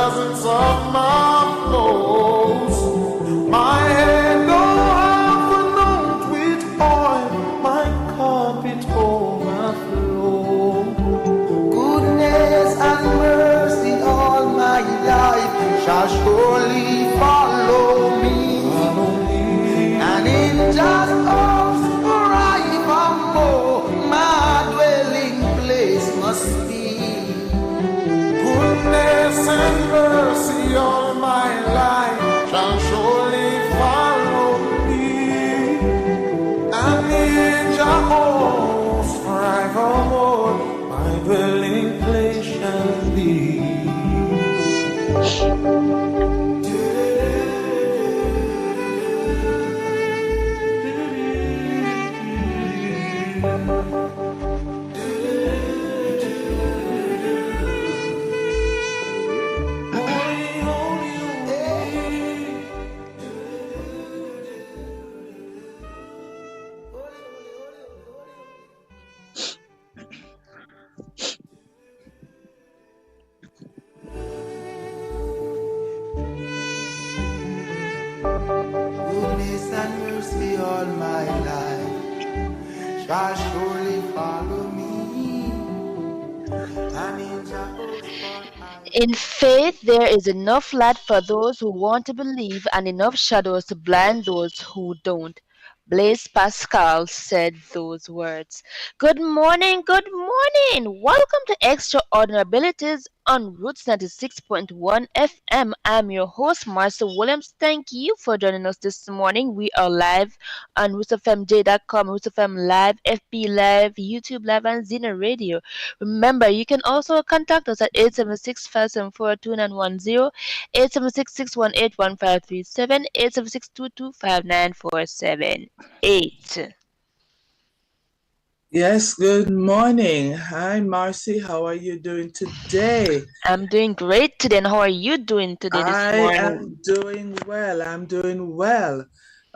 presence of my foes. My head don't have anoint with oil, my cup it overflow. Goodness and mercy all my life shall surely follow me. And in just arms forevermore, my dwelling place must be. Goodness and mercy all my life shall surely follow me. And in Jehovah's forevermore, my dwelling place shall be. Goodness and mercy all my life shall surely follow me. And in Jehovah's In faith, there is enough light for those who want to believe and enough shadows to blind those who don't. Blaise Pascal said those words. Good morning, good morning. Welcome to Extraordinary Abilities on Roots 96.1 FM. I'm your host, Marcia Williams. Thank you for joining us this morning. We are live on RootsFMJ.com, RootsFM Live, FB Live, YouTube Live, and Zena Radio. Remember, you can also contact us at 876-574-2910, 876-618-1537, 876-225-9478. Yes, good morning. Hi, Marcy. How are you doing today? I'm doing great today. And how are you doing today this I morning? am doing well. I'm doing well.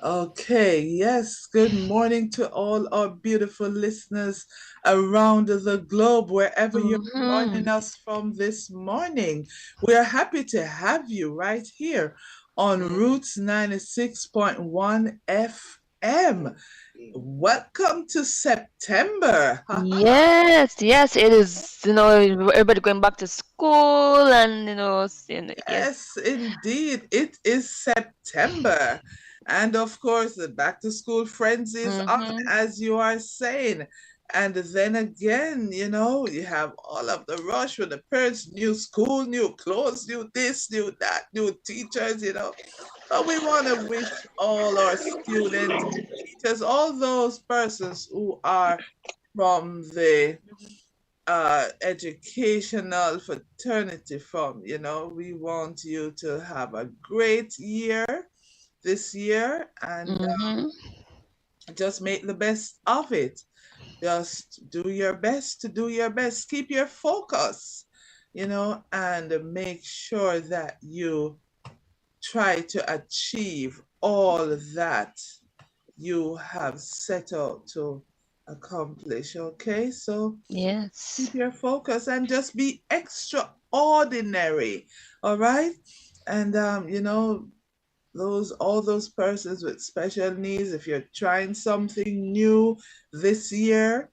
Okay, yes, good morning to all our beautiful listeners around the globe, wherever you're joining us from this morning. We are happy to have you right here on Roots 96.1 FM. Welcome to September. Yes, yes, it is. Everybody going back to school, and yes. Yes, indeed. It is September. And of course, the back to school frenzy is on, as you are saying. And then again, you have all of the rush with the parents, new school, new clothes, new this, new that, new teachers, But we want to wish all our students, teachers, all those persons who are from the educational fraternity we want you to have a great year this year and just make the best of it. Just do your best to do your best. Keep your focus, and make sure that you try to achieve all that you have set out to accomplish. Okay, so yes, keep your focus and just be extraordinary. All right, and all those persons with special needs, if you're trying something new this year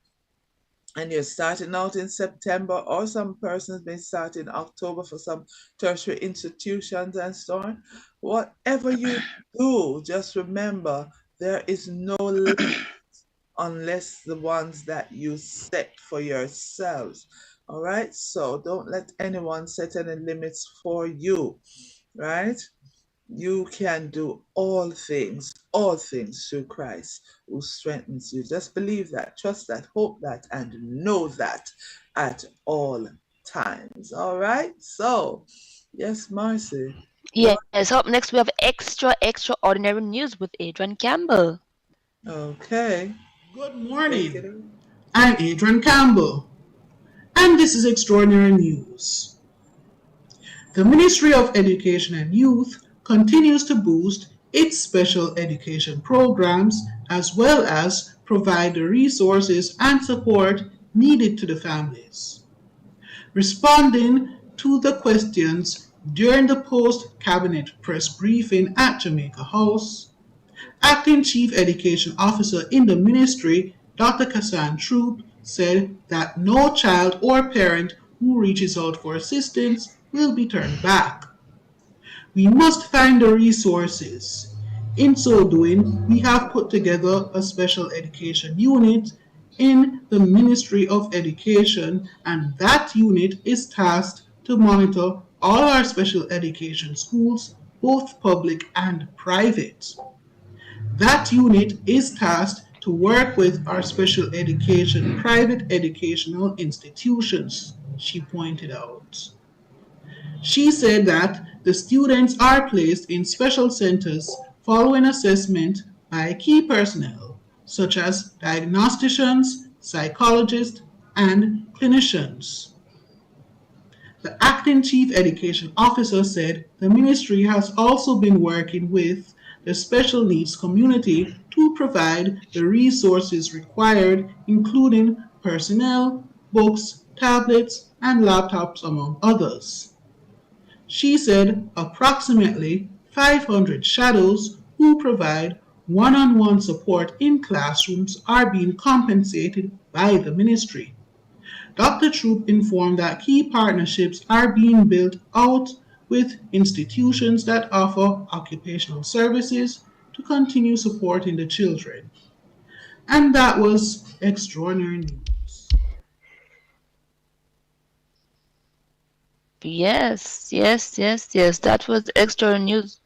and you're starting out in September, or some persons may start in October for some tertiary institutions and so on, whatever you do, just remember there is no limit unless the ones that you set for yourselves. All right, so don't let anyone set any limits for you, right? You can do all things through Christ who strengthens you. Just believe that, trust that, hope that, and know that at all times. All right, so yes, Marcy. Yes, up next we have extraordinary news with Adrian Campbell. Okay. Good morning. I'm Adrian Campbell, and this is Extraordinary News. The Ministry of Education and Youth continues to boost its special education programs as well as provide the resources and support needed to the families. Responding to the questions During the post-cabinet press briefing at Jamaica House, Acting Chief Education Officer in the ministry, Dr. Kassan Troop, said that no child or parent who reaches out for assistance will be turned back. We must find the resources. In so doing, we have put together a special education unit in the Ministry of Education, and that unit is tasked to monitor all our special education schools, both public and private. That unit is tasked to work with our special education private educational institutions, she pointed out. She said that the students are placed in special centers following assessment by key personnel, such as diagnosticians, psychologists, and clinicians. The acting chief education officer said the ministry has also been working with the special needs community to provide the resources required, including personnel, books, tablets, and laptops, among others. She said approximately 500 shadows who provide one-on-one support in classrooms are being compensated by the ministry. Dr. Troop informed that key partnerships are being built out with institutions that offer occupational services to continue supporting the children. And that was extraordinary news. Yes. That was extra news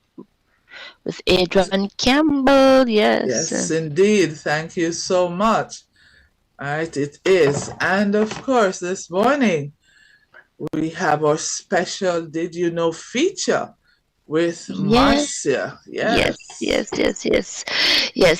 with Adrian Campbell. Yes. Yes, indeed. Thank you so much. All right, it is. And of course, this morning we have our special Did You Know feature with Marcia. Yes. Yes.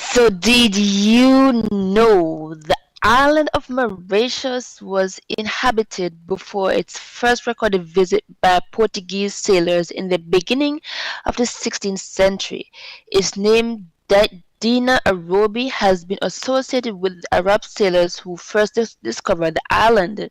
So, did you know the island of Mauritius was inhabited before its first recorded visit by Portuguese sailors in the beginning of the 16th century? Its name, Dina Arobi, has been associated with Arab sailors who first discovered the island.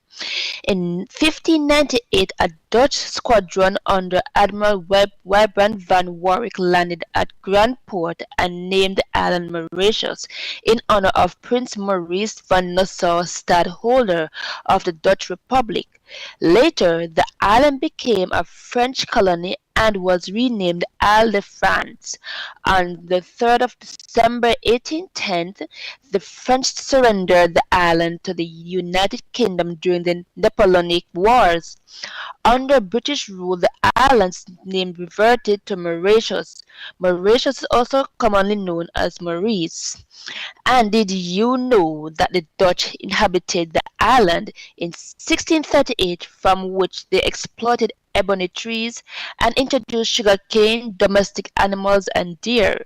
In 1598, a Dutch squadron under Admiral Wybrand van Warwick landed at Grand Port and named the island Mauritius in honor of Prince Maurice van Nassau, stadtholder of the Dutch Republic. Later, the island became a French colony and was renamed Isle de France. On the 3rd of December 1810, the French surrendered the island to the United Kingdom during the Napoleonic Wars. Under British rule, the island's name reverted to Mauritius. Mauritius is also commonly known as Maurice. And did you know that the Dutch inhabited the island in 1638, from which they exploited ebony trees and introduced sugarcane, domestic animals, and deer?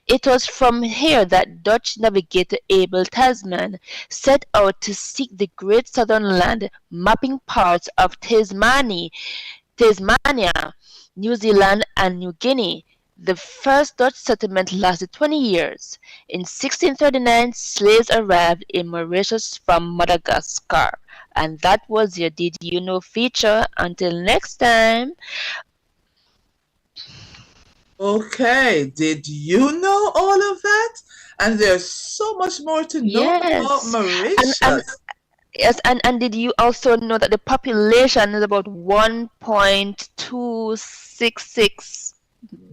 It was from here that Dutch navigator Abel Tasman set out to seek the Great Southern Land, mapping parts of Tasmania, New Zealand, and New Guinea. The first Dutch settlement lasted 20 years. In 1639, slaves arrived in Mauritius from Madagascar. And that was your Did You Know feature. Until next time. Okay, did you know all of that? And there's so much more to know about Mauritius. And did you also know that the population is about 1.266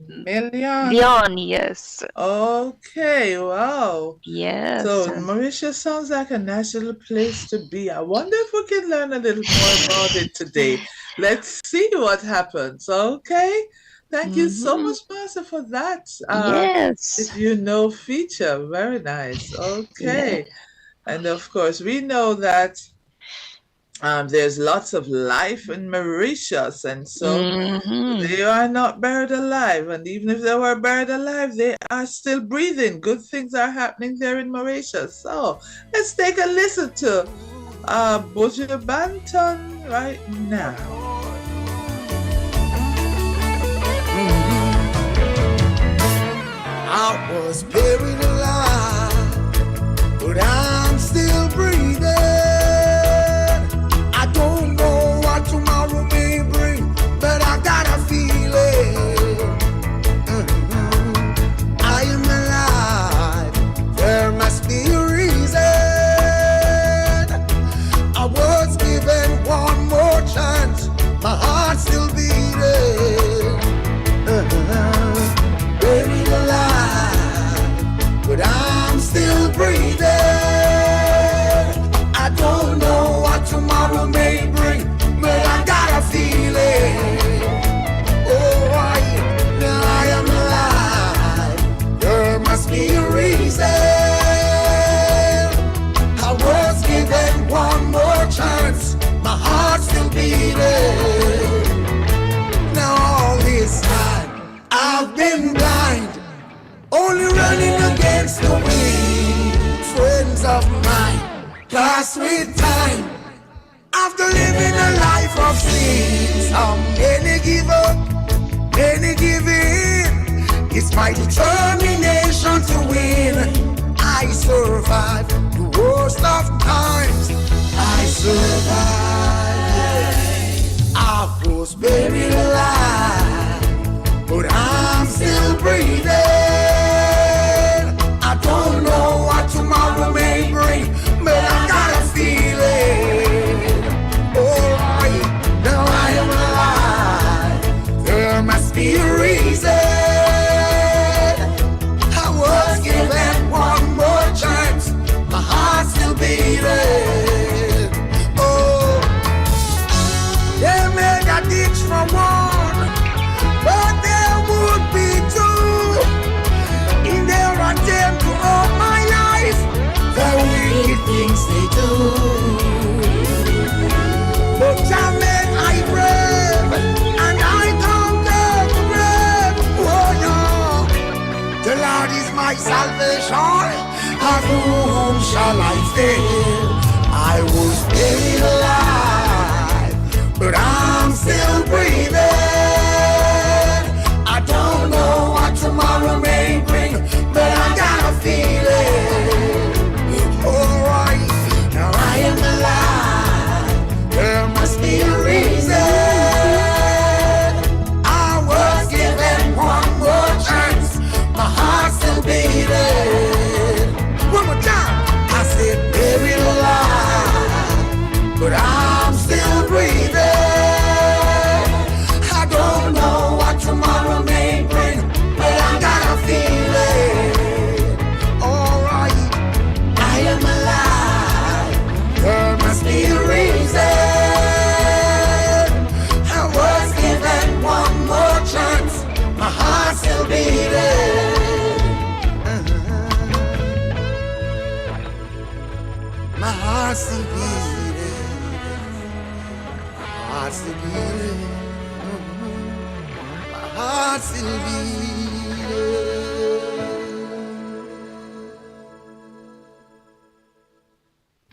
million? Yes. Okay, wow. Yes. So Mauritius sounds like a national place to be. I wonder if we can learn a little more about it today. Let's see what happens. Okay. Thank you so much, Marcia, for that. Yes. Did you know feature? Very nice. Okay. Yeah. And of course, we know that there's lots of life in Mauritius, and so they are not buried alive. And even if they were buried alive, they are still breathing. Good things are happening there in Mauritius. So let's take a listen to Buju Banton right now. I was buried alive, but I'm still breathing. I don't know what tomorrow may bring, but I got a running against the wind. Friends of mine pass with time after living a life of sin. Some many give up, many give in. It's my determination to win. I survived the worst of times. I survived. I was buried alive, but I'm still breathing. I don't know what tomorrow may bring, but I got a feeling. Alright, now I am alive. There must be a reason. I was given one more chance. My heart's still beating. Oh, they made a ditch for one, but there would be two. In their attempt to hold my life, the wicked things they do. But Jah made I brave, and I conquered the grave. Oh no, the Lord is my salvation. Of whom shall I fear? I was buried alive, but I'm still breathing. I don't know what tomorrow may bring, but I got a feeling. Alright, now I am alive. There must be a reason. I was given one more chance. My heart's still beating. One more time. I said buried alive, but I'm still breathing. I don't know what tomorrow may bring, but I got a feeling. Alright, I am alive. There must be a reason. I was given one more chance. My heart's still beating. My heart's still beating. My heart's still beating. My heart's still beating.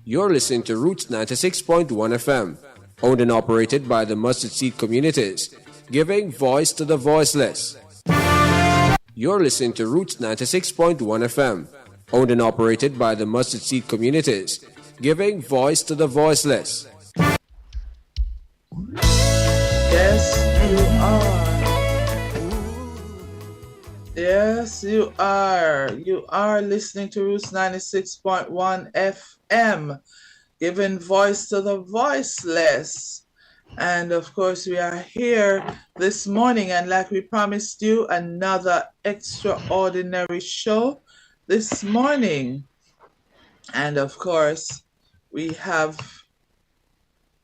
You're listening to Roots 96.1 FM, owned and operated by the Mustard Seed Communities, giving voice to the voiceless. You're listening to Roots 96.1 FM, owned and operated by the Mustard Seed Communities, giving voice to the voiceless. Yes, you are. Yes, you are. You are listening to Roots 96.1 FM, giving voice to the voiceless. And of course, we are here this morning, and like we promised you, another extraordinary show this morning. And of course, we have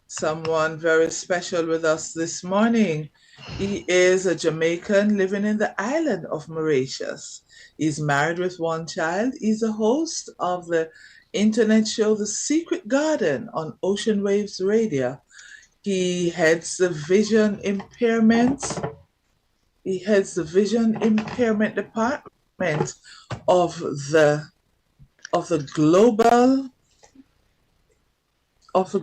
someone very special with us this morning. He is a Jamaican living in the island of Mauritius. He's married with one child. He's a host of the internet show The Secret Garden on Ocean Waves Radio. He heads the vision impairment. He heads the vision impairment department of the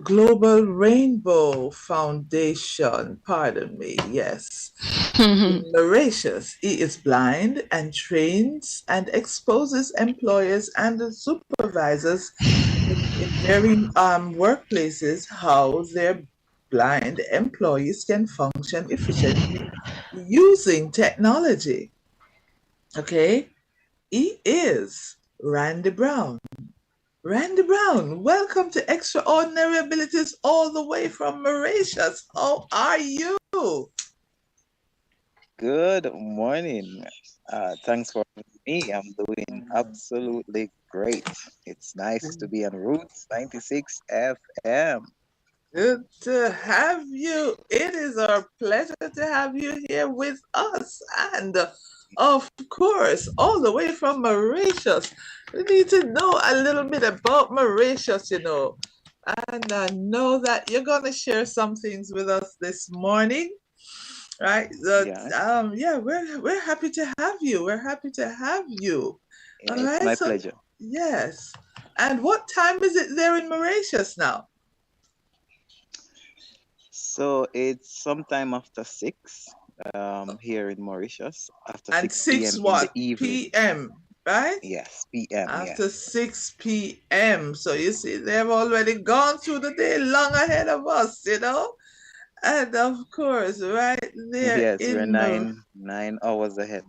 Global Rainbow Foundation. Pardon me. Yes. In Mauritius, he is blind and trains and exposes employers and the supervisors in varying workplaces how their blind employees can function efficiently using technology. Okay, he is Randy Brown. Randy Brown, welcome to Extraordinary Abilities all the way from Mauritius. How are you? Good morning. Thanks for having me. I'm doing absolutely great. It's nice to be on Roots 96 FM. Good to have you. It is our pleasure to have you here with us. And of course, all the way from Mauritius. We need to know a little bit about Mauritius, you know. And I know that you're going to share some things with us this morning. right? But Yeah, yeah, we're happy to have you. We're happy to have you. All it's right. my So pleasure. yes. And what time is it there in Mauritius now? So it's sometime after 6 here in Mauritius, after And 6 six p.m. in the what evening. p.m. Right? Yes, p.m. After Yes. 6 p.m. So you see, they've already gone through the day long ahead of us, you know? And of course, right there Yes, we're in nine hours ahead.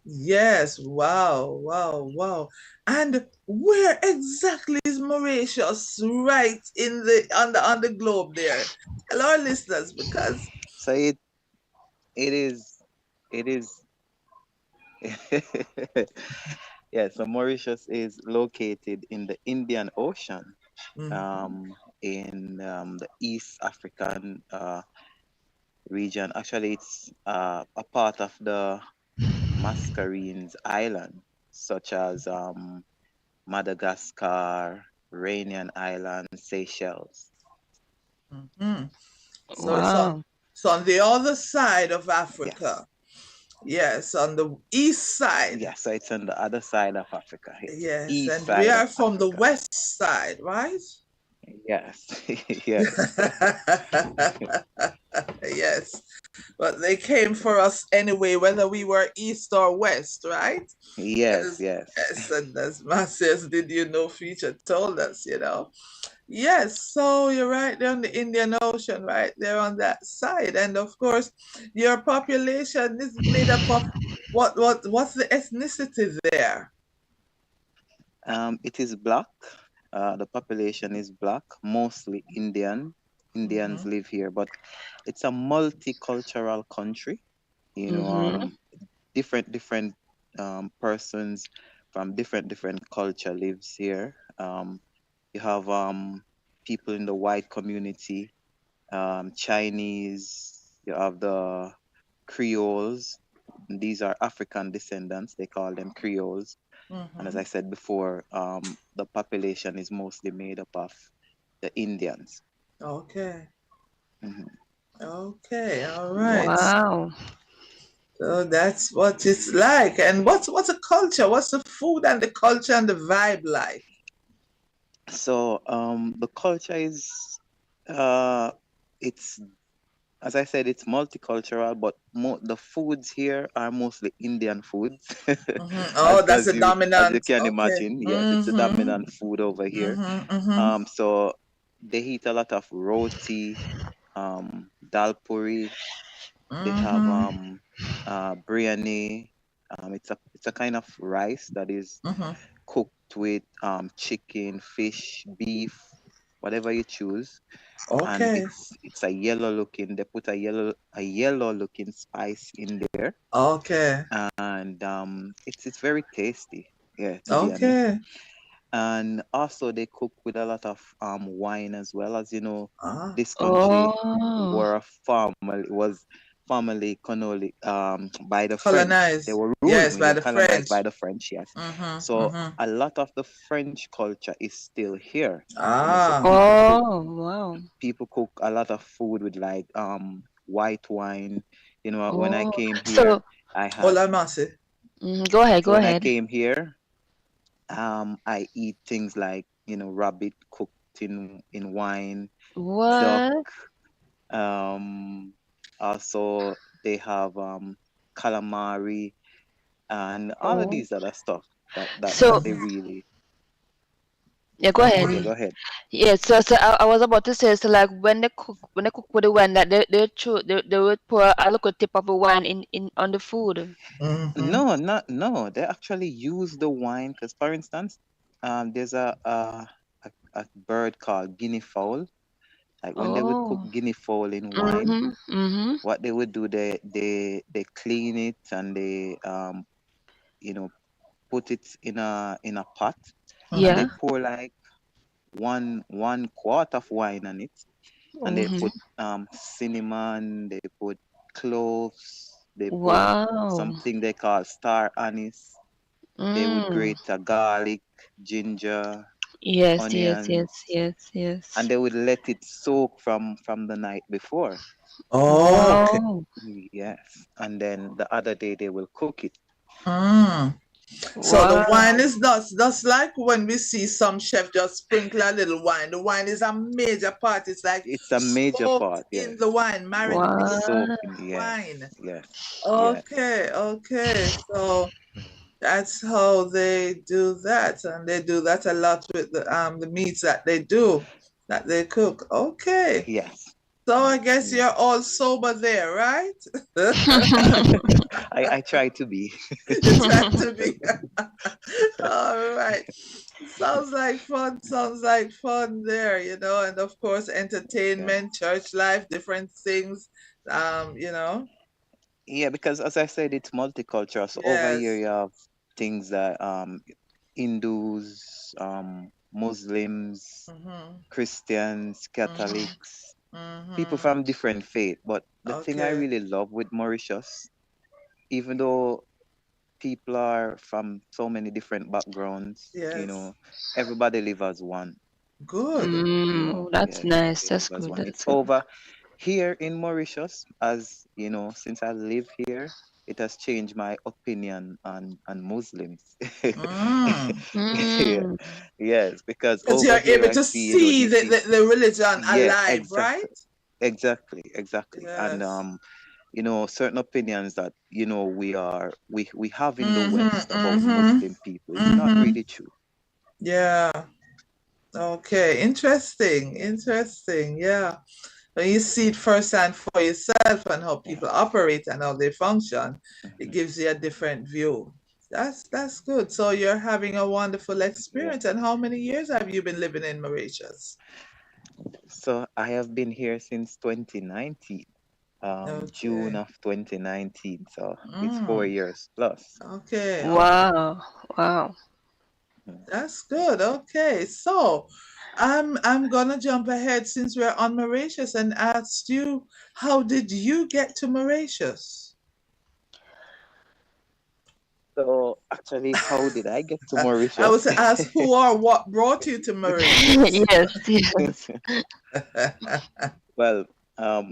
yes, wow, wow, wow. And where exactly is Mauritius? Right in the on the globe there. Tell our listeners because So it is it is yeah, so Mauritius is located in the Indian Ocean, mhm, in the East African region. Actually, it's a part of the Mascarenes Island, such as Madagascar, Reunion Island, Seychelles. mhm. So it's on Wow. so on the other side of Yes. Africa. Yes, on the east side. Yeah, so it's on the other side of Africa. It's Yes, east and we side of are from the Africa. west side, right? Yes, yes, Yes, but they came for us anyway, whether we were east or west, right? yes, As, yes. yes, and as Marcia's Did You Know feature told us, you know. Yes, so you're right there on the Indian Ocean, right there on that side. And of course, your population is made up of what's the ethnicity there? It is black. The population is black, mostly Indian. Indians Mm-hmm. live here, but it's a multicultural country. You know, Mm-hmm. different persons from different culture lives here. You have people in the white community, Chinese. You have the Creoles. These are African descendants. They call them Creoles. And as Mm-hmm. I said before, the population is mostly made up of the Indians. Okay. Mhm. Okay. All right. Yes. Wow. So that's what it's like. And what's the culture? What's the food and the culture and the vibe like? So the culture is, uh, it's, as I said, it's multicultural, but the foods here are mostly Indian foods, Mm-hmm. Oh, that's the as you dominant. can Okay. imagine. Yes, it's the Mm-hmm. dominant food over here. Mm-hmm. Mm-hmm. So they eat a lot of roti, dal puri. They have Mm-hmm. biryani. It's a kind of rice that is Mm-hmm. cooked with chicken, fish, beef, whatever you choose, and Okay. it's a yellow looking. They put a yellow looking spice in there, Okay. and it's very tasty. Yeah, to be honest. Okay. And also they cook with a lot of wine as well. As you know, Ah. this country Oh. were a was formerly by the French. They Colonized. were ruled, Yes, by yeah, the colonized French. by the French, yes. Mm-hmm. So Mm-hmm. a lot of the French culture is still here. So Ah. Oh. Wow. people cook a lot of food with like white wine. When I Oh. came here, So, I had Hola, Masi. go ahead. so Go when I ahead. came here, I eat things like rabbit cooked in wine, duck. What? Um, Also they have calamari and all of Oh. these other stuff that So, they Mm-hmm. really. yeah. Go ahead. Okay, Okay. go ahead. Yeah. So I was about to say. So, like, when they cook with the wine, that they would pour a little tip of the wine in on the food. Mm-hmm. No, they actually use the wine because, for instance, there's a bird called guinea fowl. Like when they would cook Oh. guinea fowl in wine, Mhm. Mhm. what they would do, they clean it and they you know put it in a pot, and Mm-hmm. they Yeah. pour like one quart of wine on it, and they Mhm. put cinnamon, they put cloves, they put Wow. something they call star anise. They would Mm. grate a garlic, ginger, Yes. Yes. Yes. onions, Yes. and Yes. they would let it soak from the night before. Oh, okay. Wow. Yes. And then the other day they will cook it. Mm. So the Wow. wine is not just like when we see some chef just sprinkle a little wine. The wine is a major part. It's like It's a major soaked part, in yes. the wine, Yes. Wow. marinated Soak in in, the yes, wine. yes, yes. Okay, okay. So that's how they do that, and they do that a lot with the meats that they do, that they cook. Okay. Yes. So I guess Yes. you're all sober there, right? I try to be. You try to be. All right. Sounds like fun. Sounds like fun there, and of course Yeah. entertainment, church life, different things. You know. Yeah, because as I said, it's multicultural. So over here Yes. you have things that Hindus, Muslims, Mm-hmm. Christians, Mm-hmm. Catholics, people Mm-hmm. from different faith. But the thing I Okay. really love with Mauritius, even though people are from so many different backgrounds, Yes. everybody live as one. Good. That's Yes, nice. they That's live as good. one. That's It's good. over here in Mauritius, as since I live here, it has changed my opinion on Muslims. Mm. Yeah, Mm. yes, because Because over you're here able I to see, see this the religion yeah, alive, right? exactly, and Yes. certain opinions that we have in the Mm-hmm. West about Mm-hmm. Muslim people is not Mm-hmm. really true. Yeah. Okay. Interesting. Interesting. Yeah. When you see it firsthand for yourself and how Yeah. people operate and how they function, it Mhm. gives you a different view. That's good. So you're having a wonderful Yeah. experience. And how many years have you been living in Mauritius? So I have been here since 2019, June Okay. of 2019. So it's four Mm. years plus. Okay. Okay. Wow. Wow. Mhm. That's good. Okay. So I'm gonna jump ahead since we're on Mauritius and ask you, how did you get to Mauritius? So actually, how did I get to I was Mauritius? to ask who or what brought you to Mauritius. Yes. Yes. Well,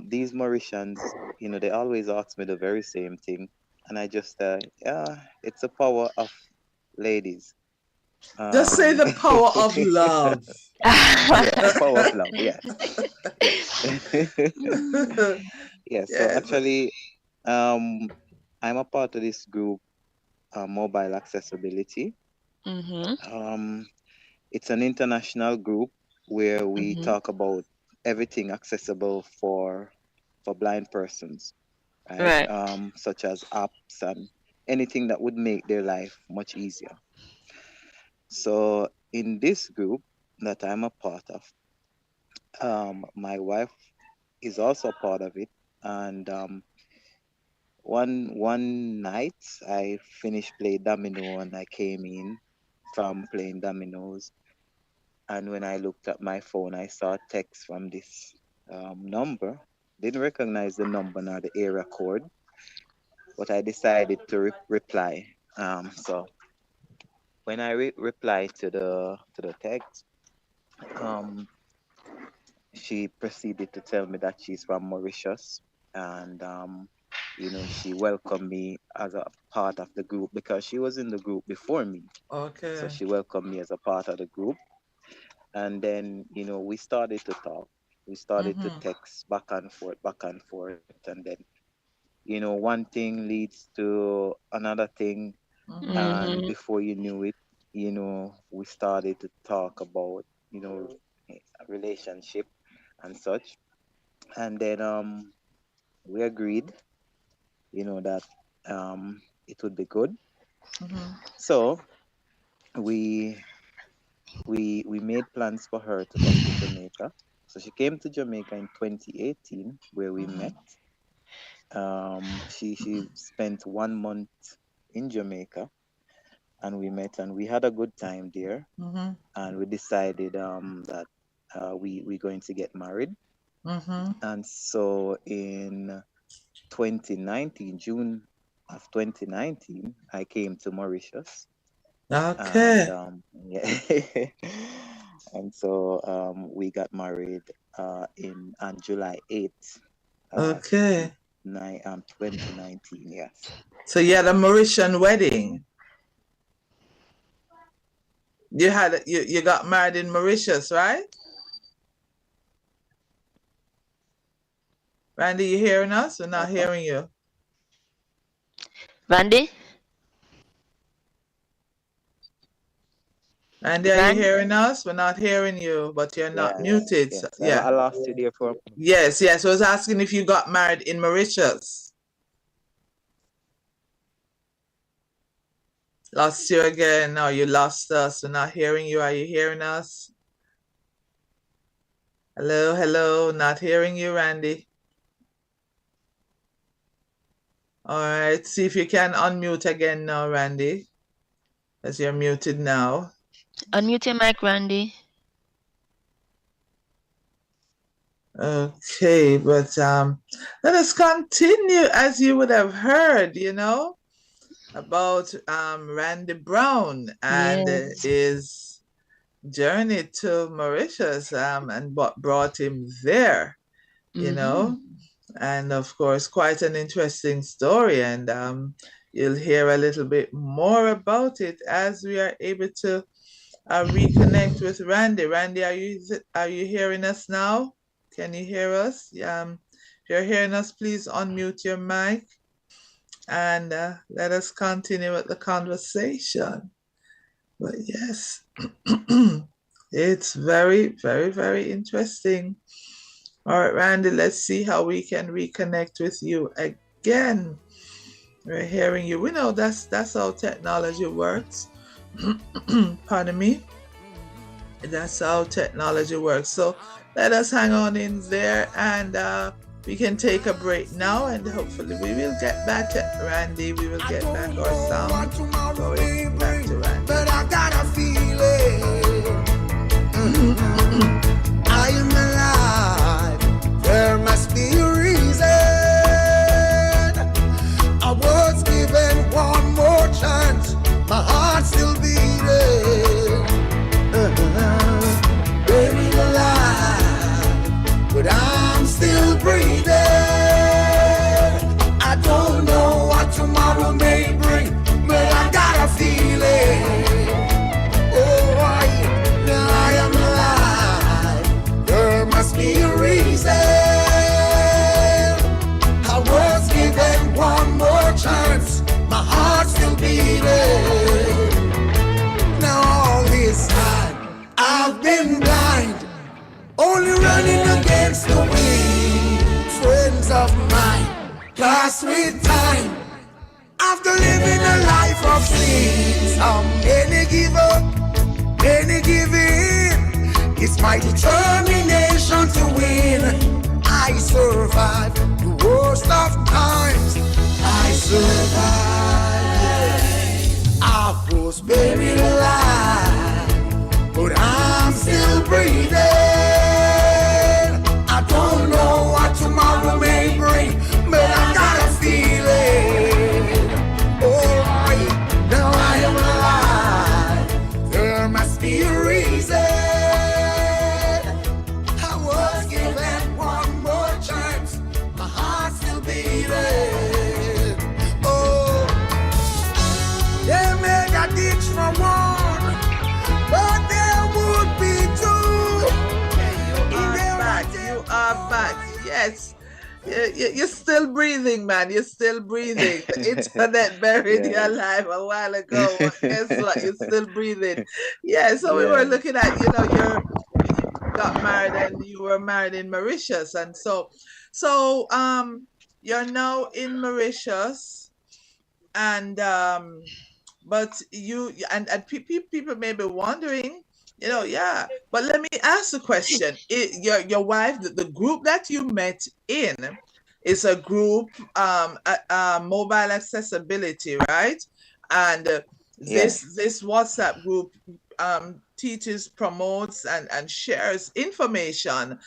these Mauritians, they always ask me the very same thing, and I just, yeah, it's a power of ladies. Just say Um, the power of love. yeah, the power of love. Yes, yes, yes. So Yes. actually, um, I'm a part of this group, Mobile Accessibility. Mm-hmm. Um, it's an international group where we Mm-hmm. talk about everything accessible for blind persons, right? Right. Such as apps and anything that would make their life much easier. So in this group that I'm a part of, my wife is also a part of it, and one night I finished playing domino and I came in from playing dominoes, and when I looked at my phone, I saw a text from this number. Didn't recognize the number nor the area code, but I decided to reply. So when I replied to the text, um, she proceeded to tell me that she's from Mauritius, and she welcomed me as a part of the group because she was in the group before me. So Okay. she welcomed me as a part of the group, and then we started to talk. We started to Mm-hmm. text back and forth, and then one thing leads to another thing, Mm-hmm. and Mm-hmm. before you knew it, we started to talk about a relationship and such, and then we agreed that it would be good. Mm-hmm. So we we made plans for her to come to Jamaica. So she came to Jamaica in 2018, where we Mm-hmm. met. She spent 1 month in Jamaica, and we met, and we had a good time there. Mm-hmm. And we decided that we're going to get married. Mm-hmm. And so in 2019, June of 2019, I came to Mauritius, and Okay. yeah, and so we got married in on July 8th. Okay. 2019. Yes. So you had a Mauritian wedding. You got married in Mauritius, right? Randy, you hearing us? We're not hearing you. Randy? Randy, are you Rand? hearing us? We're not hearing you, but you're not Yes. muted. Yes. Yeah. I lost you there for. Yes, yes. I was asking if you got married in Mauritius. Lost you again. No, you lost us. We're not hearing you. Are you hearing us? Hello, hello. Not hearing you, Randy. All right. See if you can unmute again now, Randy, as you're muted now. Unmute your mic, Randy. Okay, but let us continue as you would have heard, about Randy Brown and Yes. his journey to Mauritius and what brought him there, and of course, quite an interesting story. And you'll hear a little bit more about it as we are able to reconnect with Randy. Randy, are you hearing us now? Can you hear us? If you're hearing us, please unmute your mic and let us continue with the conversation. But yes, it's very, very, very interesting. All right, Randy, let's see how we can reconnect with you again. We're hearing you. We know that's how technology works. Pardon me. That's how technology works. So let us hang on in there and we can take a break now and hopefully we will get back to Randy. We will get back our sound going back to Randy. But I got a feeling I am alive. There must be a reason. I was given one more chance. My heart's still beating. Buried alive, but I'm still breathing. I don't know what tomorrow may bring, but I got a feeling. Now I am alive. There must be a reason. I was given one more chance. My heart's still beating. Now all this time I've been blind, only running against the wind. Friends of mine pass with time after living a life of sin. Some many give up, many give in. It's my determination to win. I survived the worst of times. I survived. I was buried alive, but I'm still breathing. I don't know what tomorrow may bring, but I got a feeling. Alright, now I am alive. There must be a reason. I was given one more chance. My heart's still beating. Oh, they made a ditch for one, but there would be two. You are back. Yes. You're still breathing, man. You're still breathing. The internet buried you alive a while ago. But guess what? You're still breathing. Yeah, so we were looking at, you got married and you were married in Mauritius. And so you're now in Mauritius and but people may be wondering, but let me ask the question. Your wife, the group that you met in is a group, mobile accessibility, right? And this WhatsApp group teaches, promotes, and shares information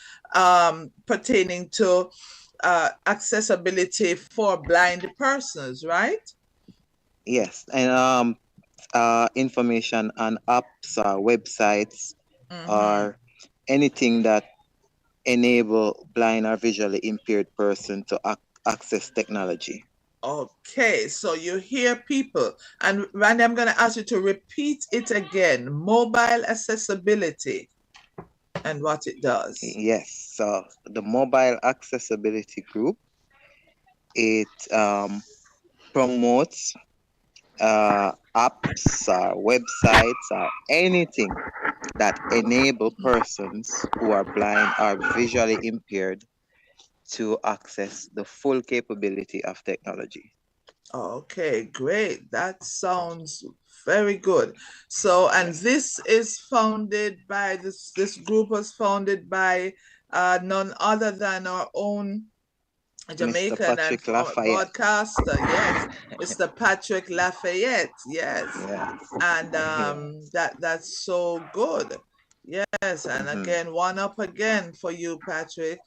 pertaining to accessibility for blind persons, right? Yes, and information on apps or websites or anything that enable blind or visually impaired person to access technology. Okay, so you hear people, and Randy, I'm going to ask you to repeat it again. Mobile accessibility and what it does. Yes, so the mobile accessibility group, it promotes apps or websites or anything that enable persons who are blind or visually impaired to access the full capability of technology. Okay, great. That sounds very good. So, and Yes. this is founded by this group was founded by none other than our own Mr. Jamaican and Patrick former Lafayette. broadcaster, yes, Mr. Patrick Lafayette, yes, Yes. and Yeah. that's so good, yes, and Hmm. again, one up again for you, Patrick.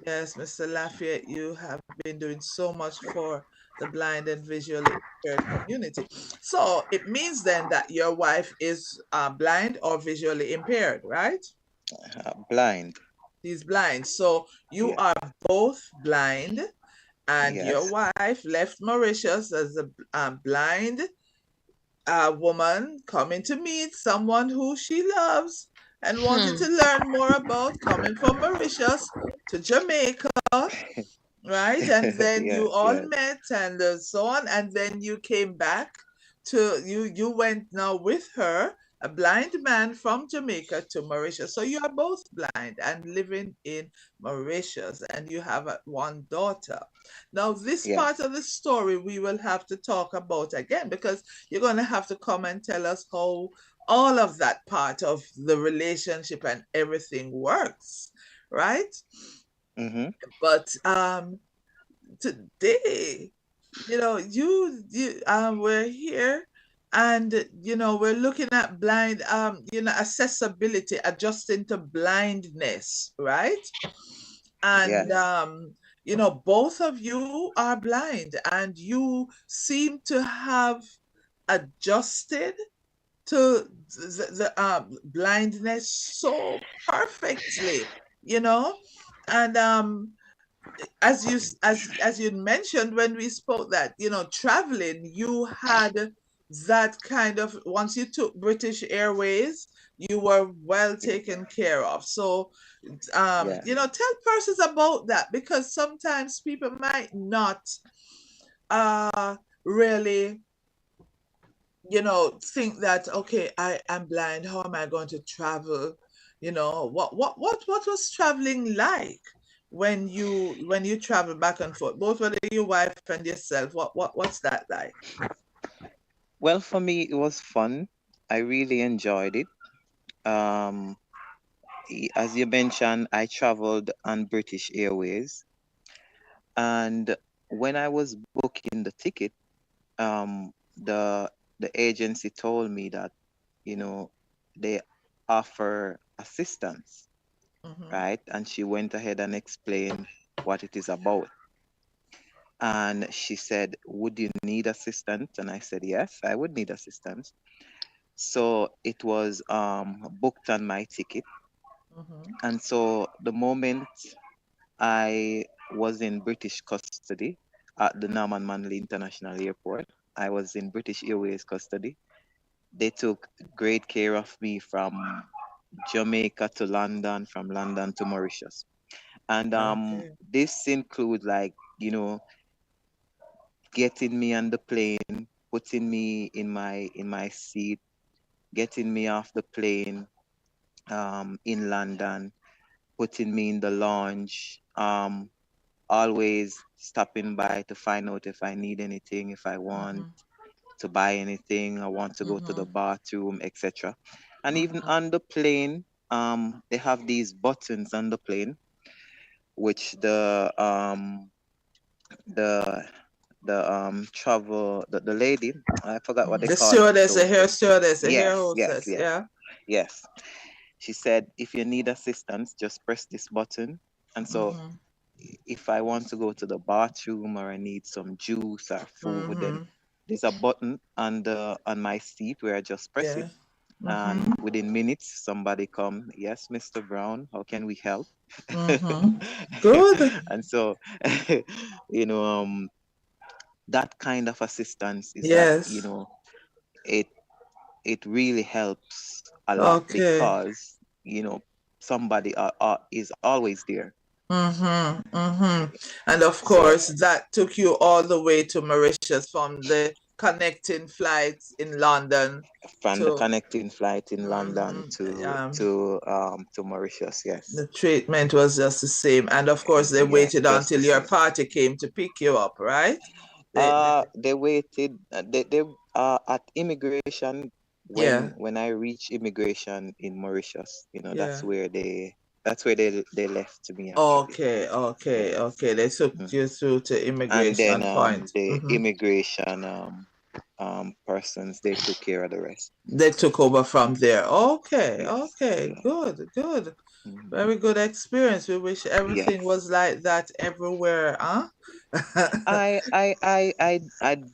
Yes, Mr. Lafayette, you have been doing so much for the blind and visually impaired community. So it means then that your wife is blind or visually impaired, right? Blind. She's blind. So you Yes. are both blind, and your Yes. wife left Mauritius as a blind woman coming to meet someone who she loves and wanted Hmm. to learn more about coming from Mauritius to Jamaica, right? And then Yes. you all Yes. met and so on, and then you came back to you went now with her, a blind man from Jamaica, to Mauritius. So you are both blind and living in Mauritius, and you have one daughter. Now this part Yes. of the story we will have to talk about again, because you're going to have to come and tell us how all of that part of the relationship and everything works, right? Mm-hmm. But today, we're here, and we're looking at blind, accessibility, adjusting to blindness, right? And Yes. both of you are blind, and you seem to have adjusted to the blindness so perfectly, you know and as you mentioned when we spoke, that traveling, you had that kind of, once you took British Airways, you were well taken care of. So Yes. tell persons about that, because sometimes people might not really think that, okay, I am blind, how am I going to travel? What was traveling like when you travel back and forth, both whether your wife and yourself? What's that like? Well, for me, it was fun. I really enjoyed it. Um, as you mentioned, I traveled on British Airways, and when I was booking the ticket, um, the the agency told me that you know they offer assistance, Mm-hmm. right? And she went ahead and explained what it is about. And she said, "Would you need assistance?" And I said, "Yes, I would need assistance." So it was booked on my ticket. Mm-hmm. And so the moment I was in British custody at the Norman Manley International Airport, I was in British Airways custody. They took great care of me from Jamaica to London, from London to Mauritius. And Okay. this include like, getting me on the plane, putting me in my seat, getting me off the plane in London, putting me in the lounge, always stopping by to find out if I need anything, if I want Mm-hmm. to buy anything, I want to go to the Mm-hmm. bathroom, etc. And even Mm-hmm. on the plane, they have these buttons on the plane, which the travel the lady, I forgot what they The call it, stewardess, the so hair stewardess, the hair yes, yes, hostess, yes, yeah. yes. She said, if you need assistance, just press this button. And so Mm-hmm. if I want to go to the bathroom or I need some juice or food, then Mm-hmm. there's a button on my seat where I just press it, Yeah. and within minutes somebody come, yes, Mr. Brown, how can we help? Good. And so you know, that kind of assistance is that, Yes. it it really helps a lot, Okay. because somebody is always there. And of So course, that took you all the way to Mauritius from the connecting flights in London from the to connecting flight in London mhm, to Mauritius, yes. the treatment was just the same. And of course, they Yes, waited just until the your same. party came to pick you up, right? They They waited. They at immigration, yeah, when I reached immigration in Mauritius, yeah. that's where they left to me actually. Okay, okay, Yes. okay. They took Mhm. you through to And then immigration point. the immigration persons, they took care of the rest. They took over from there. Okay, Yes. okay, Yeah. good, good. Mhm. Very good experience. We wish everything Yes. was like that everywhere, huh? I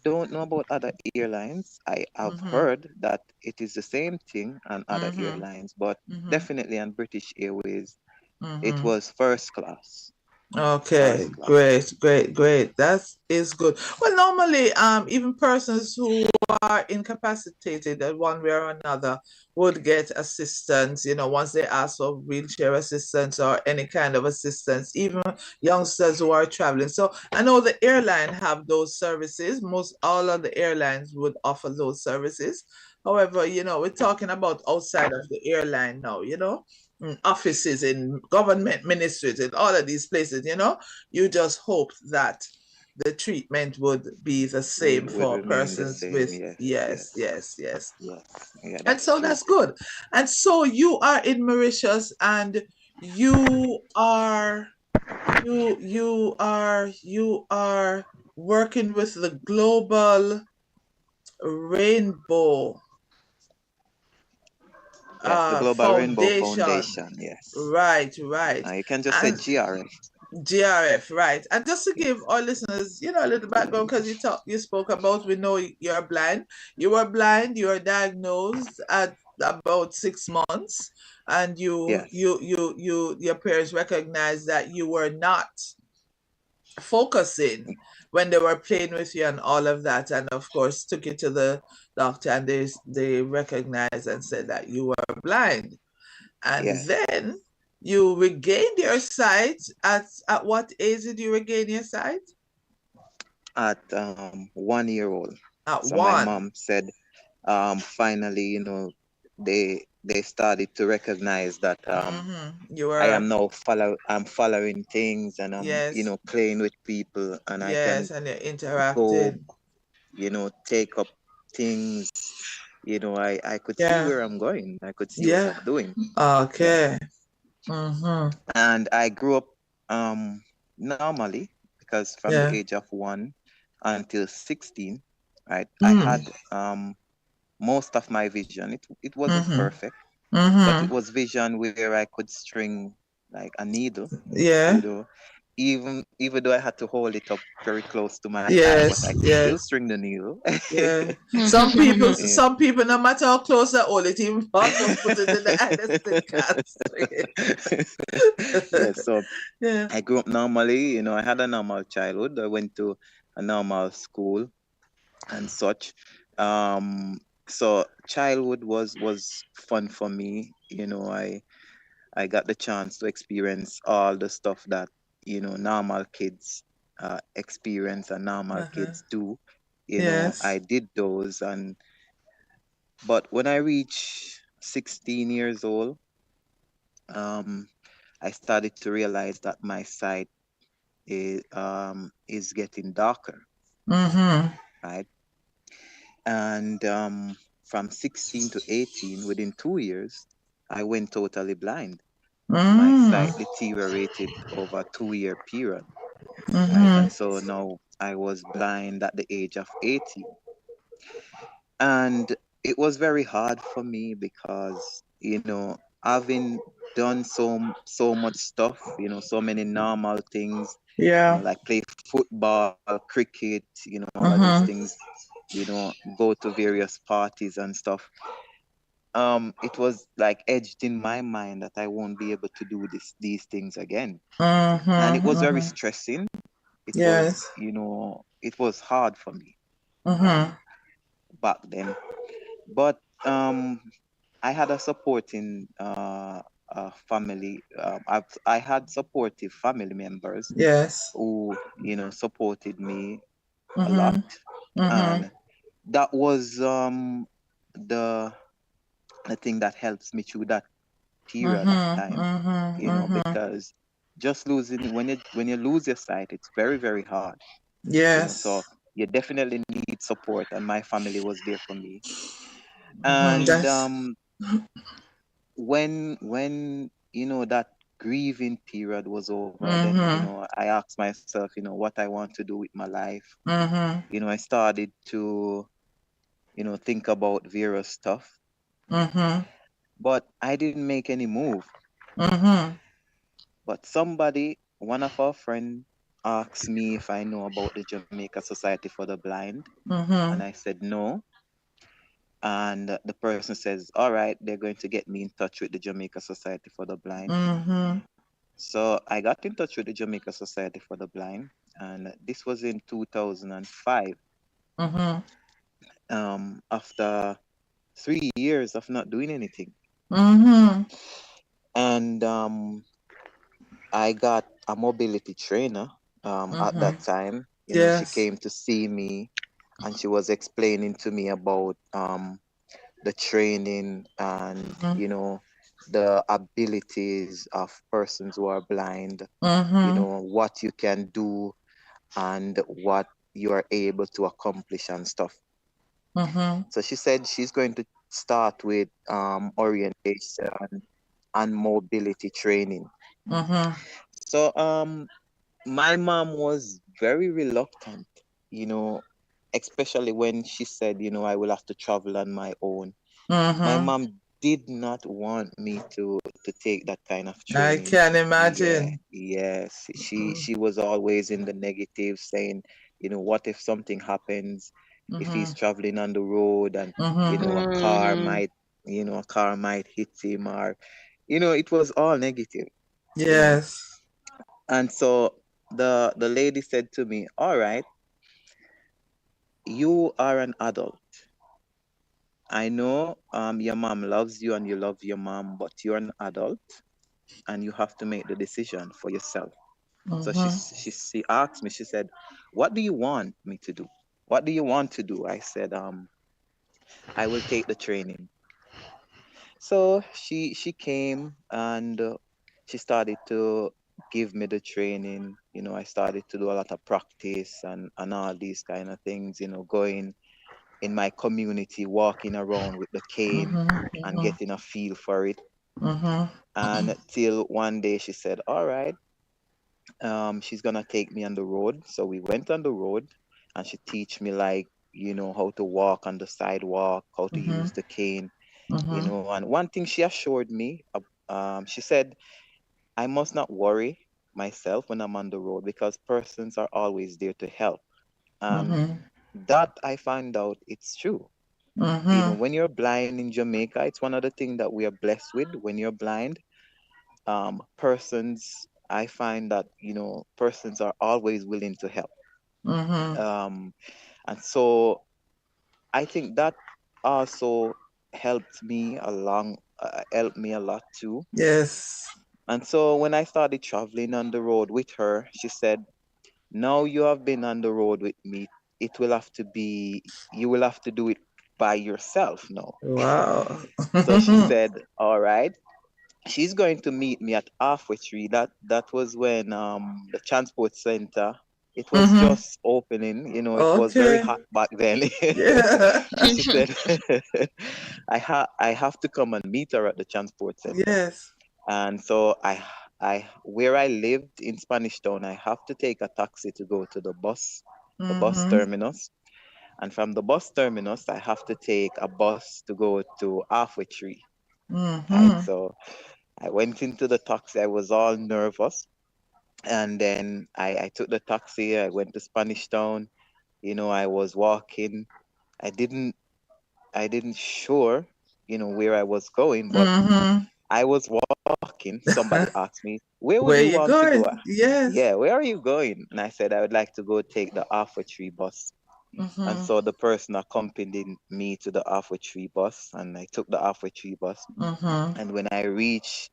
don't know about other airlines. I have Mm-hmm. heard that it is the same thing on other Mm-hmm. airlines, but Mm-hmm. definitely on British Airways, it Mm-hmm. was first class. Okay, First class. great, great, great. That is good. Well, normally, even persons who are incapacitated in one way or another would get assistance, once they ask for wheelchair assistance or any kind of assistance, even youngsters who are traveling. So I know the airline have those services. Most all of the airlines would offer those services. However, we're talking about outside of the airline now, offices in government ministries in all of these places, you just hope that the treatment would be the same Would for remain the persons same. with Yes, yes, yes, yes, yes. yes. Yeah, And that's so true. that's good. And so you are in Mauritius and you are you are working with the Global Rainbow Yes, the Global Rainbow Foundation. Foundation. Yes. Right, right. You can just say And GRF. GRF, right. And just to give Yes. our listeners, a little background because you spoke about we know you're blind. You were blind, you were diagnosed at about 6 months, and Yes. your parents recognized that you were not focusing when they were playing with you and all of that, and of course took you to the doctor and they recognized and said that you were blind. And Yes. then you regained your sight. At what age did you regain your sight? At 1 year old. At So my one. mom said, finally, they started to recognize that You I were am now I'm following things, and I'm yes, playing with people, and I yes, can and you're go, interacting. take up things. I could see Yeah, where I'm going. I could see what yeah. I'm doing. Yeah. Okay. Mm-hmm. And I grew up normally, because from the Yeah. age of 1 until 16, right, I Mm. had most of my vision. It wasn't Mm-hmm. perfect, but Mm-hmm. it was vision where I could string like a needle, you Yeah. know, even though I had to hold it up very close to my eye, but I Yes. could still Yes. string the needle. Yeah. Some people, Yeah. some people, no matter how close they hold it, even almost put it in the eye, they still can't string Yeah, it. so Yeah. I grew up normally, I had a normal childhood. I went to a normal school and such. So childhood was fun for me. I got the chance to experience all the stuff that normal kids experience and normal Uh-huh. kids do. I Yes. did those, but when I reached 16 years old, um, I started to realize that my sight is getting darker, Mm-hmm. right? And from 16 to 18, within 2 years, I went totally blind. My Mm. sight deteriorated over a 2 year period, right? Mm-hmm. And so now I was blind at the age of 18. And it was very hard for me because, having done so much stuff, so many normal things, Yeah. like play football, cricket, all of these Mm-hmm. things, go to various parties and stuff. it was like edged in my mind that I won't be able to do these things again. And it was very stressing. It was, Yes. it was hard for me Mm-hmm. back then. But I had a supporting family. I had supportive family members Yes. who, supported me a lot. Mm-hmm. Mm-hmm. And that was the the thing that helps me through that period of Mm-hmm. time, Mm-hmm. Mm-hmm. because just losing when you lose your sight, it's very, very hard. So Yes. you definitely need support, and my family was there for me. Mm-hmm. And That's when that grieving period was over, then mm-hmm. I asked myself, what I want to do with my life. Mm-hmm. I started to think about various stuff, Mm-hmm. but I didn't make any move. Mm-hmm. But one of our friends, asked me if I know about the Jamaica Society for the Blind, and Mm-hmm. I said no. And the person says, all right, they're going to get me in touch with the Jamaica Society for the Blind. Mm-hmm. So I got in touch with the Jamaica Society for the Blind, and this was in 2005. Mm-hmm. After 3 years of not doing anything. Mm-hmm. And I got a mobility trainer at Mm-hmm. that time. She Yes. came to see me, and she was explaining to me about the training and, Mm-hmm. the abilities of persons who are blind, Mm-hmm. what you can do and what you are able to accomplish and stuff. Mm-hmm. So she said she's going to start with orientation and mobility training. Mm-hmm. So my mom was very reluctant, you know, especially when she said, I will have to travel on my own. My Mm-hmm. mom did not want me to take that kind of I training. can Yeah, imagine. yes. She was always in the negative, saying, what if something happens, if Mm-hmm. he's traveling on the road and Mm-hmm. Mm. a car might hit him, or it was all negative, you know. Yes. And so the lady said to me, all right, you are an adult. I know your mom loves you and you love your mom, but you're an adult and you have to make the decision for yourself. So Mm-hmm. she asked me, she said, what do you want me to do? What do you want to do? I said, I will take the training. So she came and she started to give me the training. I started to do a lot of practice and all these kind of things, going in my community, walking around with the cane and Mm-hmm. getting a feel for it. Mm-hmm. And till one day she said, all right, she's gonna take me on the road. So we went on the road and she teach me, like, how to walk on the sidewalk, how to Mm-hmm. use the cane, Mm-hmm. and one thing she assured me, she said, I must not worry myself when I'm on the road because persons are always there to help. And Mm-hmm. that I found out it's true. Mm-hmm. When you're blind in Jamaica, it's one of the things that we are blessed with. When you're blind, persons, I find that, persons are always willing to help. Mm-hmm. Um, and so I think that also helped me a lot too. Yes. And so when I started traveling on the road with her, she said, now you have been on the road with me. You will have to do it by yourself now. Wow. So she said, all right, she's going to meet me at halfway tree. That was when the transport center, it was Mm-hmm. just opening. It was very Okay. hot back then. Yeah. And she said, I have to come and meet her at the transport center. Yes. And so I where I lived in Spanish Town, I have to take a taxi to go to the bus Mm-hmm. terminus. And from the bus terminus, I have to take a bus to go to Halfway Tree. Right. Mm-hmm. So I went into the taxi. I was all nervous. And then I took the taxi. I went to Spanish Town. I was walking. I didn't sure. where I was going, but Mm-hmm. I was walking. Somebody asked me, "Where would Where you you want to going? go?" Yes. Yeah, where are you going? And I said I would like to go take the Alpha Tree bus. And Mm-hmm. so the person accompanied me to the Alpha Tree bus, and I took the Alpha Tree bus. Mm-hmm. And when I reached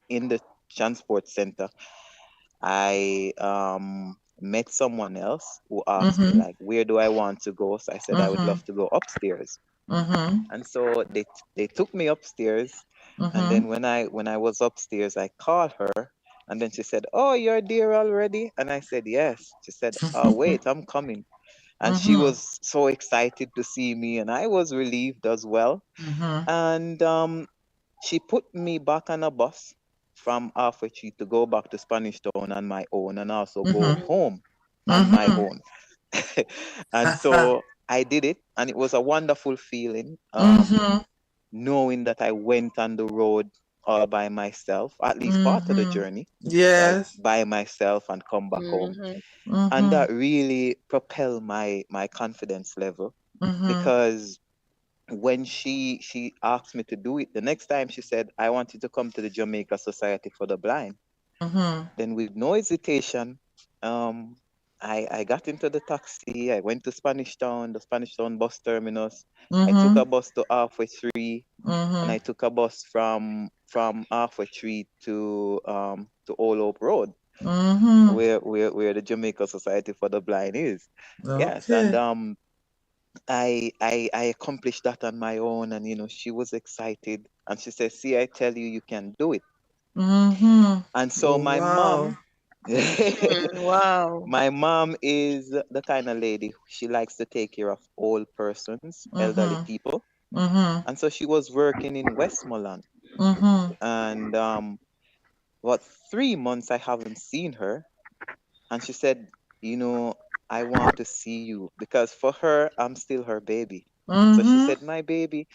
in the transport center, I met someone else who asked me Mm-hmm. like, "Where do I want to go?" So I said I would Mm-hmm. love to go upstairs. Mm-hmm. And so they took me upstairs. And Mm-hmm. then when I was upstairs, I called her, and then she said, "Oh, you're there already?" And I said, "Yes." She said, "Wait, I'm coming." And she Mm-hmm. was so excited to see me, and I was relieved as well. Mm-hmm. And she put me back on a bus from Alpha Tree to go back to Spanish Town on my own, and also go Mm-hmm. home on my Mm-hmm. own. And so I did it, and it was a wonderful feeling, Mm-hmm. knowing that I went on the road all by myself, at least part of the Mm-hmm. journey, right, Yes. by myself, and come back home. Mhm. And Mm-hmm. that really propelled my confidence level, Mm-hmm. because when she asked me to do it the next time, she said, "I want you to come to the Jamaica Society for the Blind." Mm-hmm. Then with no hesitation, um, I got into the taxi. I went to Spanish Town, the Spanish Town bus terminus. I took Mm-hmm. a bus to Halfway Tree, and Mm-hmm. I took a bus from Halfway Tree to Old Hope Road, Mm-hmm. where the Jamaica Society for the Blind is. Yes, and Okay. I accomplished that on my own, and she was excited, and she said, "See, I tell you, you can do it." Mm-hmm. And so my Wow. mom, Wow. my mom is the kind of lady, she likes to take care of old persons, elderly Mm-hmm. people. Mm-hmm. And so she was working in Westmoreland, Mm-hmm. and what 3 months I haven't seen her, and she said, you know, "I want to see you," because for her, I'm still her baby. So she Mm-hmm. said, "My baby,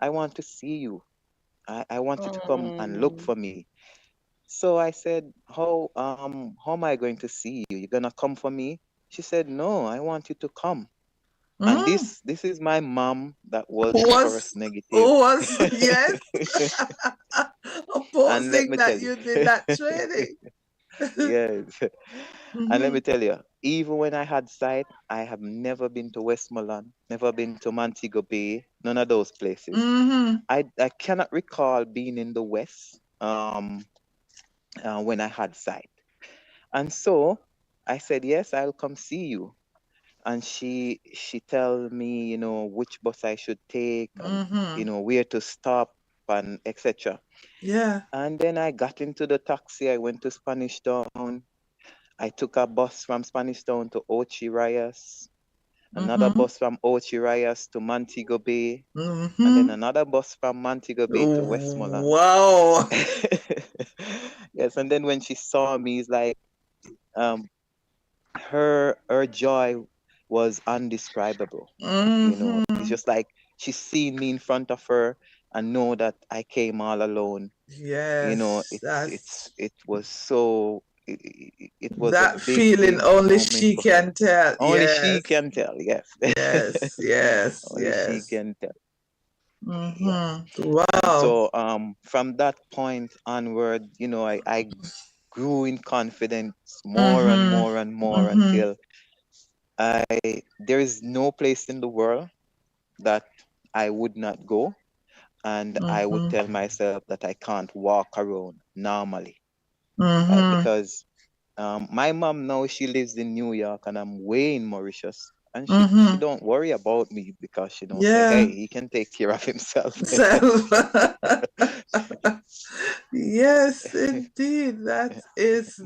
I want to see you. I want you to come and look Mm. for me." So I said, how am I going to see you? You're gonna come for me? She said, "No, I want you to come." And Mm. this is my mom that was Who the was first negative. who was yes And let opposing me that tell you. you did that training. Yes. And let Mm-hmm. me tell you, even when I had sight, I have never been to Westmoreland, never been to Montego Bay, none of those places. Mm-hmm. I cannot recall being in the West when I had sight. And so I said, "Yes, I'll come see you." And she tell me, which bus I should take, and Mm-hmm. where to stop, and etc. Yeah. And then I got into the taxi. I went to Spanish Town. I took a bus from Spanish Town to Ochi Rayas, another Mm-hmm. bus from Ochi Rayas to Montego Bay, and then Mm-hmm. another bus from Montego Bay to Westmoreland. Wow. Yes, and then when she saw me, it's like her joy was undescribable. It's Mm-hmm. just like she's seen me in front of her and know that I came all alone. Yes, It was so it was a that big feeling only moment she for her. can tell. Only she Yes. can tell. Yes. Yes. Yes. Only she Yes. can tell. Yes. Mm-hmm. And Wow. so from that point onward, I grew in confidence more and Mm-hmm. more and more Mm-hmm. until I there is no place in the world that I would not go, and I would Mm-hmm. tell myself that I can't walk around normally, right? Mm-hmm. Because my mom now, she lives in New York and I'm way in Mauritius, and she Mm-hmm. don't worry about me because she don't say, Yeah. "Hey, he can take care of himself." Self. Yes, indeed. That is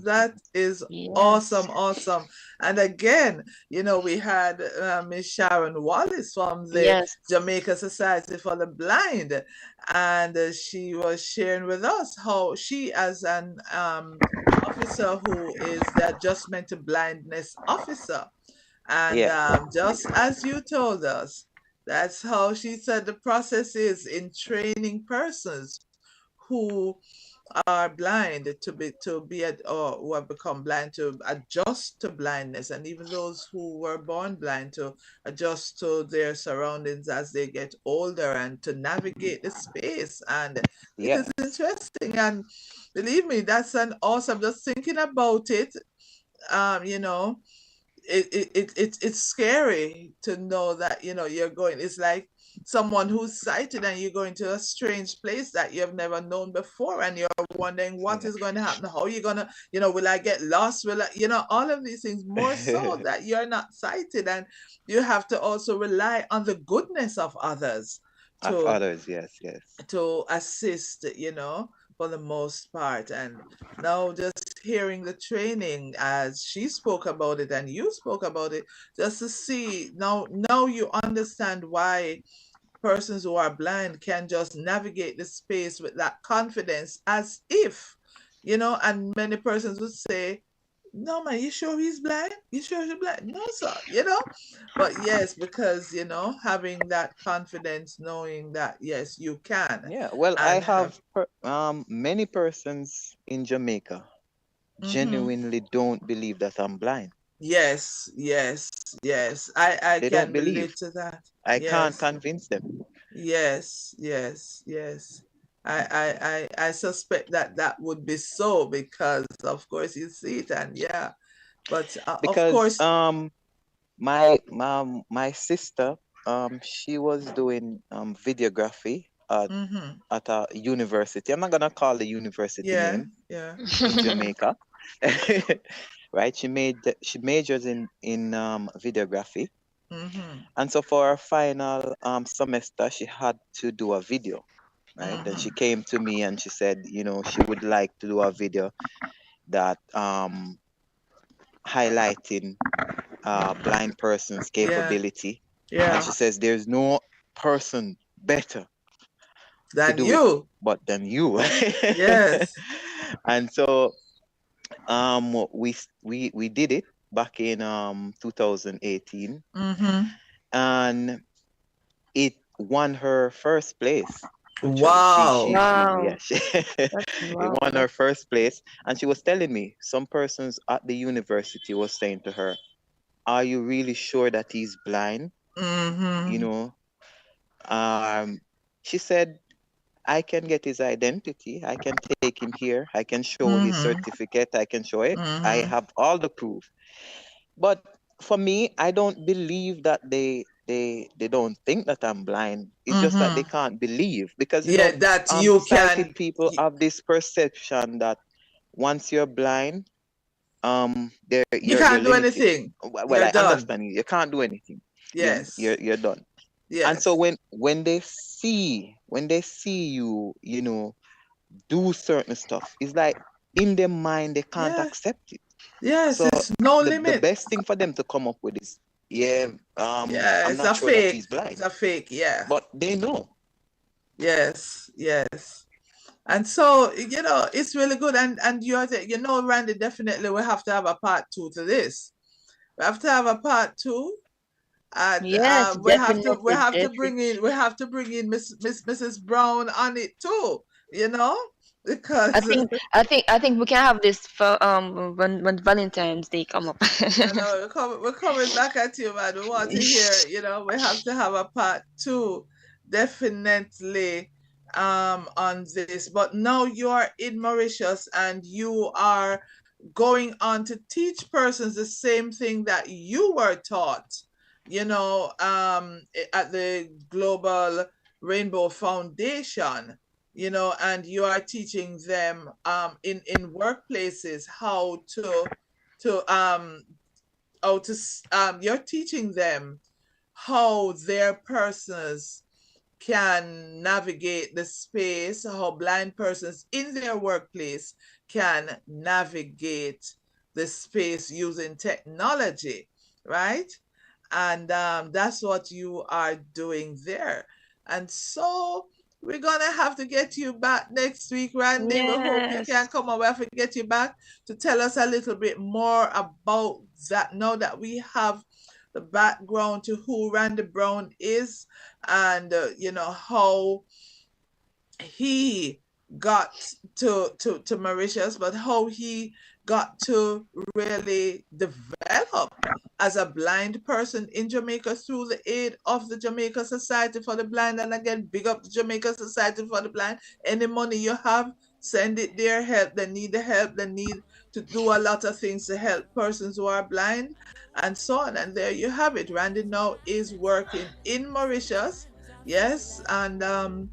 Yes. awesome, awesome. And again, we had Miss Sharon Wallace from the Yes. Jamaica Society for the Blind, and she was sharing with us how she, as an officer who is the Adjustment to Blindness officer, and Yeah. just as you told us, that's how she said the process is in training persons who are blind or who have become blind to adjust to blindness, and even those who were born blind to adjust to their surroundings as they get older and to navigate the space. And it is Yes. interesting, and believe me, that's an awesome, just thinking about it. You know, it's scary to know that, you know, you're going, it's like someone who's sighted and you're going to a strange place that you've never known before, and you're wondering what is going to happen, how you're going to, you know, will I get lost, will I, you know, all of these things, more so that you're not sighted, and you have to also rely on the goodness of others Of to others, yes, yes. assist, you know, for the most part. And now just hearing the training as she spoke about it and you spoke about it, just to see now you understand why persons who are blind can just navigate the space with that confidence, as if, you know, and many persons would say, no man, you sure he's blind? You sure he's blind? No, sir, you know. But yes, because, you know, having that confidence, knowing that yes, you can, Yeah, well, I and have. have many persons in Jamaica Mm-hmm. genuinely don't believe that I'm blind. Yes, yes, yes. I They don't can believe. relate to that. I can't Yes, convince them. yes, yes, yes. I suspect that that would be so, because of course you see it, and yeah, but of Because course. my sister, she was doing videography Mm-hmm. at a university. I'm not gonna call the university Yeah, name yeah. in Jamaica. Right? She majors in videography. Mm-hmm. And so for her final semester, she had to do a video, right? Then Mm-hmm. she came to me and she said, she would like to do a video that highlighting blind person's Yeah, capability. And yeah. she says, there's no person better to Than do it you. but than you. Yes. And so we did it back in 2018, Mm-hmm. and it won her first place. Actually, Wow. Wow. yeah, it Wow. won her first place, and she was telling me some persons at the university was saying to her, "Are you really sure that he's blind?" You Mm-hmm. know, um, she said, "I can get his identity. I can take him here. I can show his Mm-hmm. certificate. I can show it. I Mm-hmm. have all the proof." But for me, I don't believe that they don't think that I'm blind. It's just that they Mm-hmm. can't believe, because Yeah, that you sighted can. people have this perception that once you're blind, You you're can't do limited. anything. Well, You're I done. understand you can't do anything. Yes. You're done. And so Yes. when they see you, do certain stuff, it's like in their mind they can't Yeah. accept it. Yes. So It's no the limit. best thing for them to come up with is, yeah, Yeah. I'm It's not a sure that fake. he's It's blind, a fake. Yeah. but they know. Yes. Yes. And so, you know, it's really good. And you know, Randy, definitely we have to have a part two to this. We have to have a part two, and Yes, we definitely, have to definitely. bring in Mrs. Brown on it too. You know, I because think I think we can have this for when Valentine's Day come up. I know we're coming back at you, man. We want to hear. You know, we have to have a part two, definitely, on this. But now you are in Mauritius and you are going on to teach persons the same thing that you were taught, you know, at the Global Rainbow Foundation, you know, and you are teaching them in workplaces to how to you're teaching them how their persons can navigate the space, how blind persons in their workplace can navigate the space using technology, right? And that's what you are doing there. And so we're gonna have to get you back next week, Randy. We hope you can Yes. come and we have to get you back to tell us a little bit more about that now that we have the background to who Randy Brown is, and you know how he got to Mauritius, but how he got to really develop as a blind person in Jamaica through the aid of the Jamaica Society for the Blind. And again, big up the Jamaica Society for the Blind. Any money you have, send it there. Help. They need the help. They need to do a lot of things to help persons who are blind and so on. And there you have it. Randy now is working in Mauritius. Yes, and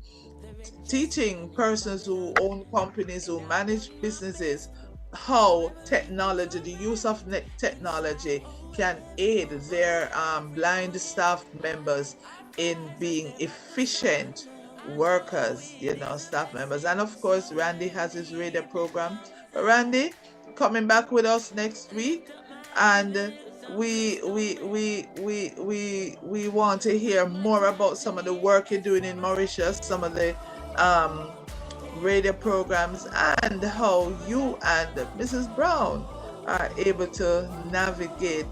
teaching persons who own companies, who manage businesses, how technology, the use of technology can aid their blind staff members in being efficient workers, staff members. And of course, Randy has his radio program. But Randy, coming back with us next week, and we want to hear more about some of the work you're doing in Mauritius, some of the um, radio programs, and how you and Mrs. Brown are able to navigate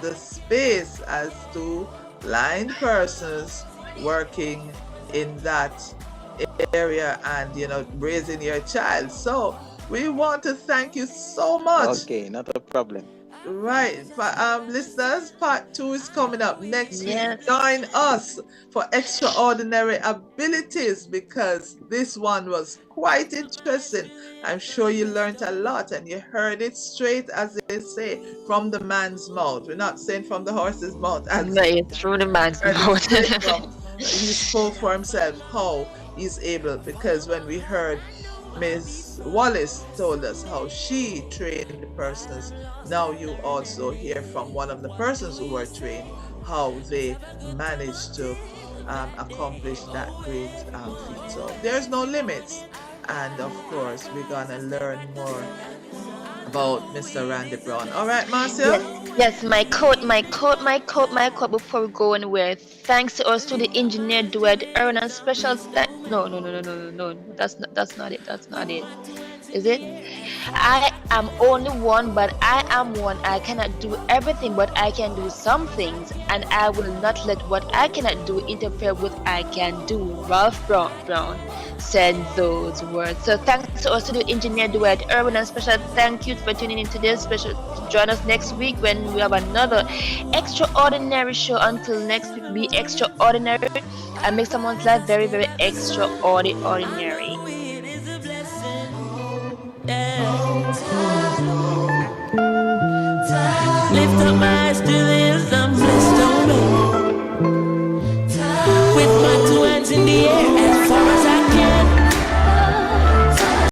the space as to blind persons working in that area and raising your child. So we want to thank you so much. Okay, not a problem. Right. Listeners, part 2 is coming up next Yes. week. Join us for Extraordinary Abilities, because this one was quite interesting. I'm sure you learned a lot and you heard it straight, as they say, from the man's mouth. We're not saying from the horse's mouth. No, it's through the man's mouth. He spoke for himself how he's able, because when we heard Miss Wallace told us how she trained the persons, now you also hear from one of the persons who were trained how they managed to accomplish that great feat. So there's no limits. And of course, we're going to learn more about Mr. Randy Brown. All right, Marcia? Yes, my quote before we go anywhere. Thanks to us to the engineer Dwight Aaron and special no, that's not it. Is it? I am only one, but I am one. I cannot do everything, but I can do some things, and I will not let what I cannot do interfere with I can do. Ralph Brown said those words. So thanks to us to the engineer Dwight Irwin, and special thank you for tuning in today. Special join us next week when we have another extraordinary show. Until next week, be extraordinary and make someone's life very, very extraordinary. Lift up my eyes to the